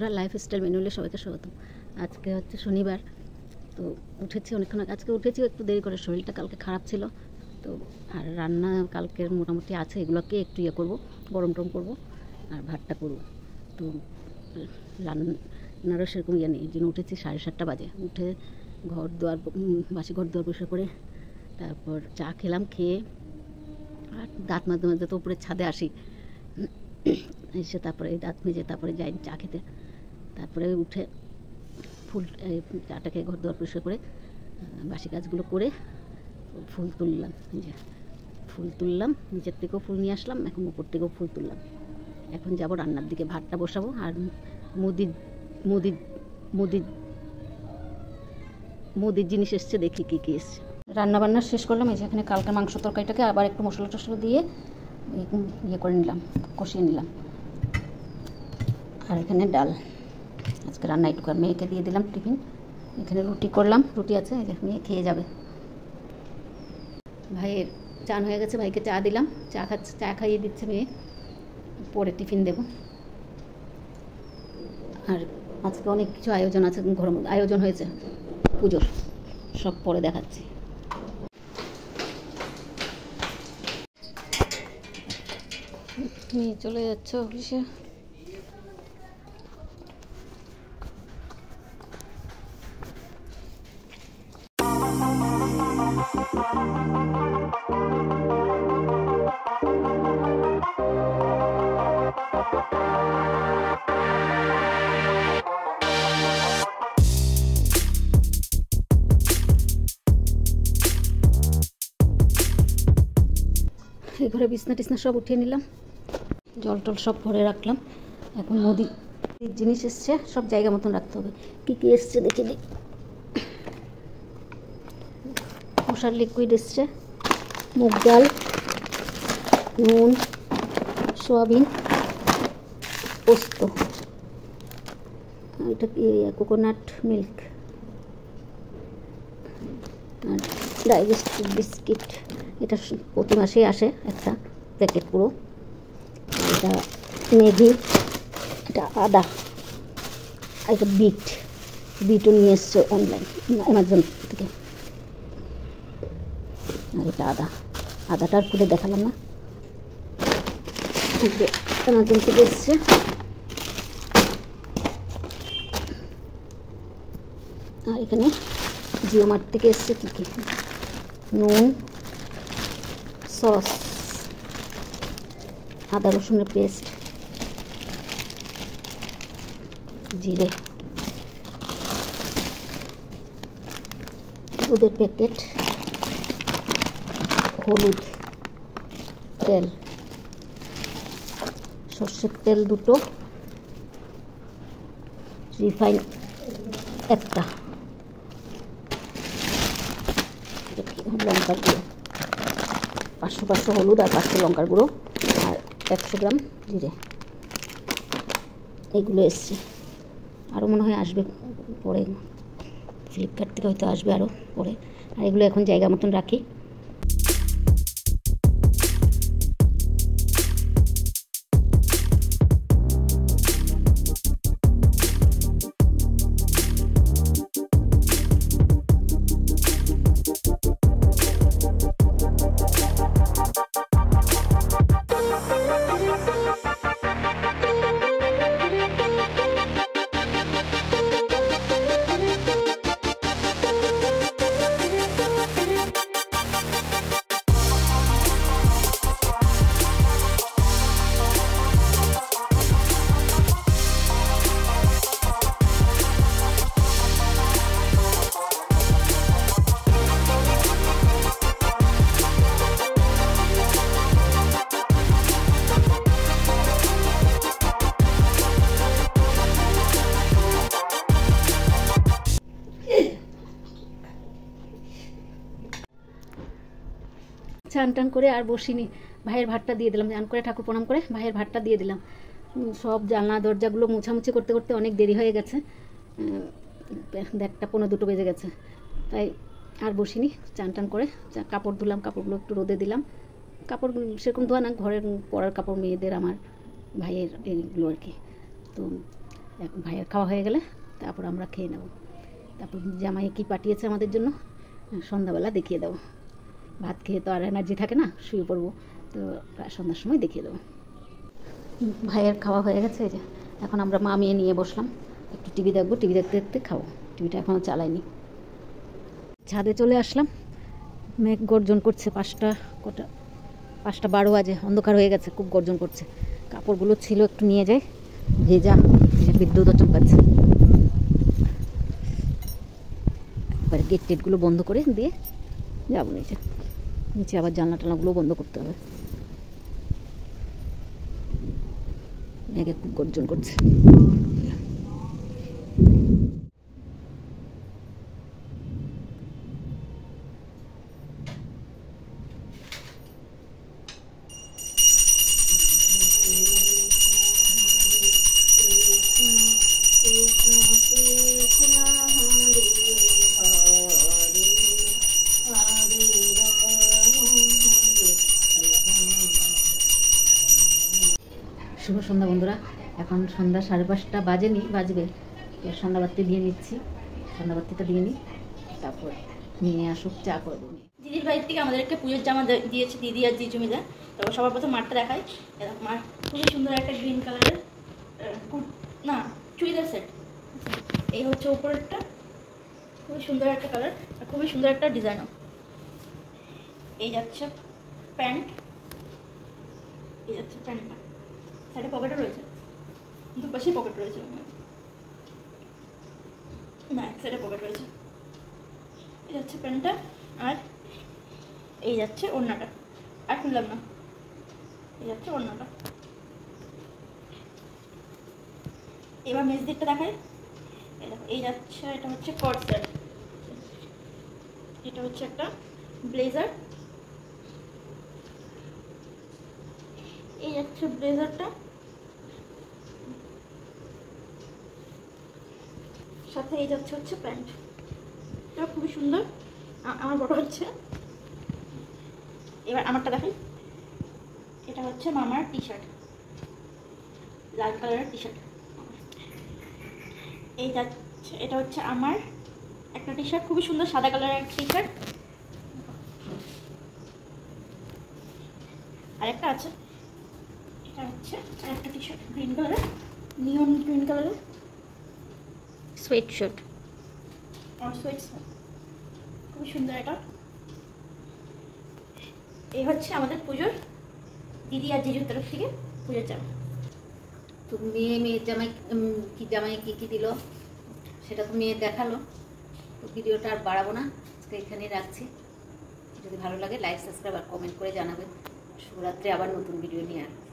বন্ধুরা, লাইফস্টাইল ম্যানুয়ালে সবাইকে স্বাগতম। আজকে হচ্ছে শনিবার, তো উঠেছি অনেকক্ষণ আজকে উঠেছি একটু দেরি করে, শরীরটা কালকে খারাপ ছিল। তো আর রান্না কালকের মোটামুটি আছে, এগুলোকে একটু করবো, গরম টরম করবো আর ভাতটা করবো। তো রান্নারও সেরকম নেই, এই জন্য উঠেছি 7:30 বাজে। উঠে ঘর দুয়ার বাসি ঘর দুয়ার পরিষ্কার করে তারপর চা খেলাম, খেয়ে আর দাঁত মাঝে মাঝে তো উপরে ছাদে আসি, এসে তারপরে দাঁত মেজে তারপরে যাই চা খেতে। তারপরে উঠে চাটাকে ঘর দুয়ার পরিষ্কার করে বাসি কাজগুলো করে ফুল তুললাম। ফুল তুললাম, নিচের থেকেও ফুল নিয়ে আসলাম, এখন উপর থেকেও ফুল তুললাম। এখন যাব রান্নার দিকে, ভাতটা বসাবো। আর মুদির জিনিস এসছে, দেখি কী কী এসছে। রান্না বান্না শেষ করলাম। এই যে এখানে কালকের মাংস তরকারিটাকে আবার একটু মশলা টশলা দিয়ে করে নিলাম, কষিয়ে নিলাম। আর এখানে ডাল, আজকে রান্না একটু মেয়েকে দিয়ে দিলাম টিফিন। এখানে রুটি করলাম, রুটি আছে, মেয়ে খেয়ে যাবে। ভাইয়ের চান হয়ে গেছে, ভাইকে চা দিলাম, চা খাইয়ে দিচ্ছে মেয়ে, পরে টিফিন দেব। আর আজকে অনেক কিছু আয়োজন আছে, আয়োজন হয়েছে পুজোর, সব পরে দেখাচ্ছি। মেয়ে চলে যাচ্ছে অফিসে। এই ঘরে বিছনা টিছনা সব উঠিয়ে নিলাম, জল টল সব ভরে রাখলাম। এখন মুদির জিনিস এসছে, সব জায়গা মতন রাখতে হবে। কী কী এসছে দেখে দিই। মশার লিকুইড এসছে, মুগ ডাল, নুন, সয়াবিন, পোস্ত, এটা কি কোকোনাট মিল্ক, আর ডাইজেস্টিভ বিস্কিট। এটা প্রতি মাসেই আসে একটা প্যাকেট পুরো। এটা ম্যাগি, এটা আদা, আর এটা বিটও নিয়ে এসছে অনলাইন অ্যামাজন থেকে। আর এটা আদাটা আর খুলে দেখালাম না, অ্যামাজন থেকে এসছে। আর এখানে জিও মার্ট থেকে এসছে কী কী, নুন, সস, আদা রসুনের পেস্ট, জিরে, দুধের প্যাকেট, হলুদ, তেল, সর্ষের তেল 2টো, রিফাইন একটা, লঙ্কার গুঁড়ো 500 হলুদ আর 500 লঙ্কার গুঁড়ো, আর 100 গ্রাম জিরে। এগুলো এসছে, আরও মনে হয় আসবে পরে, ফ্লিপকার্ট থেকে হয়তো আসবে আরও পরে। আর এগুলো এখন জায়গা মতন রাখি। চান টান করে আর বসিনি, ভাইয়ের ভাতটা দিয়ে দিলাম, চান করে ঠাকুর প্রণাম করে ভাইয়ের ভাতটা দিয়ে দিলাম। সব জানলা দরজাগুলো মোছামুছি করতে করতে অনেক দেরি হয়ে গেছে, 1:30 পৌনে 2 বেজে গেছে, তাই আর বসিনি। চান টান করে কাপড় ধুলাম, কাপড়গুলো একটু রোদে দিলাম। কাপড় সেরকম ধোয়া না, ঘরের পরার কাপড় মেয়েদের, আমার ভাইয়ের, এগুলো আর কি। তো ভাইয়ের খাওয়া হয়ে গেলে তারপর আমরা খেয়ে নেব। তারপর জামাই কি পাঠিয়েছে আমাদের জন্য সন্ধ্যাবেলা দেখিয়ে দেবো। ভাত খেয়ে তো আর এনার্জি থাকে না, শুয়ে পড়বো, তো সন্ধ্যার সময় দেখিয়ে দেবো। ভাইয়ের খাওয়া হয়ে গেছে, এই যে এখন আমরা মা মেয়ে নিয়ে বসলাম, একটু টিভি দেখবো, টিভি দেখতে দেখতে খাবো। টিভিটা এখনও চালাইনি। ছাদে চলে আসলাম, মেঘ গর্জন করছে, 5:12 বাজে, অন্ধকার হয়ে গেছে, খুব গর্জন করছে। কাপড়গুলো ছিল একটু নিয়ে যাই, ভেজা, বিদ্যুৎ চমকাচ্ছে। এবার গেট টেটগুলো বন্ধ করে দিয়ে যাবো নিচে। নিচে আবার জানলা টানাগুলো বন্ধ করতে হবে, মেঘে খুব গর্জন করছে। শুভ সন্ধ্যা বন্ধুরা, এখন সন্ধ্যা 5:30 বাজেনি, বাজবে। সন্ধ্যাবাতি দিয়ে নিচ্ছি, সন্ধ্যাবাতিটা দিয়ে নিই, তারপর নিয়ে আসুক, চা করবো। দিদির বাড়ির থেকে আমাদেরকে পুজোর জামা দিয়েছে দিদি আর জিজু মিলে। তো সবার প্রথম মাঠটা দেখাই। এরকম মাঠ খুবই সুন্দর একটা গ্রিন কালারের না চুড়িদার সেট। এই হচ্ছে উপরেরটা, খুবই সুন্দর একটা কালার আর খুবই সুন্দর একটা ডিজাইনও। এই যাচ্ছে প্যান্ট, এই যাচ্ছে প্যান্টটা, সাইডে পকেটও রয়েছে, দুপাশেই পকেট রয়েছে, না এক সাইডে পকেট রয়েছে। এই যাচ্ছে প্যান্টটা, আর এই যাচ্ছে ওড়নাটা। আর খুললাম না, এই যাচ্ছে ওড়নাটা। এবার মেজ দিকটা দেখাই। এই দেখো, এই যাচ্ছে, এটা হচ্ছে কট সেট, এটা হচ্ছে একটা ব্লেজার। এই যাচ্ছে ব্লেজারটা, সাথে এই যাচ্ছে হচ্ছে প্যান্ট। এটা খুবই সুন্দর, আমার বড় হচ্ছে। এবার আমারটা দেখাই। এটা হচ্ছে মামার টি শার্ট, লাল কালারের টি শার্ট। এই যাচ্ছে, এটা হচ্ছে আমার একটা টি শার্ট, খুবই সুন্দর সাদা কালারের একটা টি শার্ট। আরেকটা আছে, এটা হচ্ছে আরেকটা টি শার্ট, গ্রিন কালারের, নিয়ন গ্রিন কালারের সোয়েট শার্ট আর সোয়েট শার্ট, খুবই সুন্দর এটা। এই হচ্ছে আমাদের পুজোর দিদি আর জিজুর তরফ থেকে পুজোর জামা। তো মেয়ের জামাই কি দিল সেটা তো মেয়ে দেখালো। তো ভিডিওটা আর বাড়াবো না, আজকে এখানেই রাখছি। যদি ভালো লাগে লাইক, সাবস্ক্রাইব আর কমেন্ট করে জানাবেন। শুভরাত্রি, আবার নতুন ভিডিও নিয়ে আসবো।